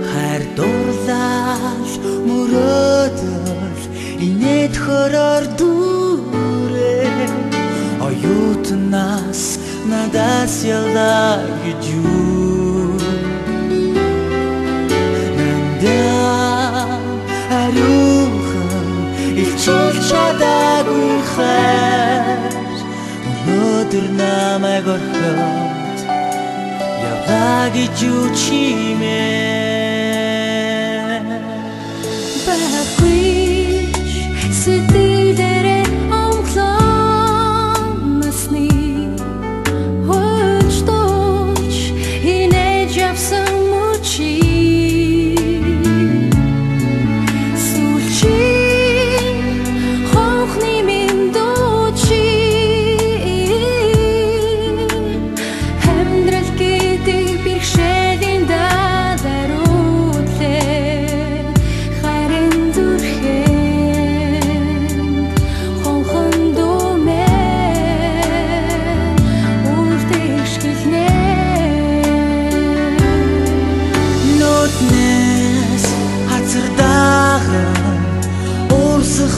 Хайр дурлал мөрөөдөл инээд хороор дүүрээ оюутнаас надаас ялаа гэж юу нандаа ариухан илчил чадаагүй хайр өнөөдөр намайг орхиод явлаа гэж юу чимээ Бахвич сэтгэлээрээ омглон насны хөлтөж инээж явсан мөчи сүлжи хонхны минь дучи амьдрал гэдэг бэрхшээлийн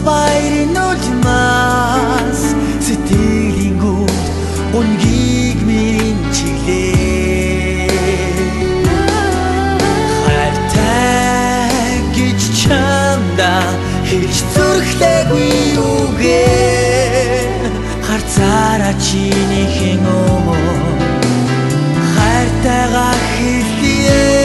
Баярын улмаас сэтгэлийн гүнд унгийг минь чиглээ хайртай гэж чамда хэлж зүрхлээгүй үгээ харцаараа чинийхэн өмнө хайртайгаа хэлье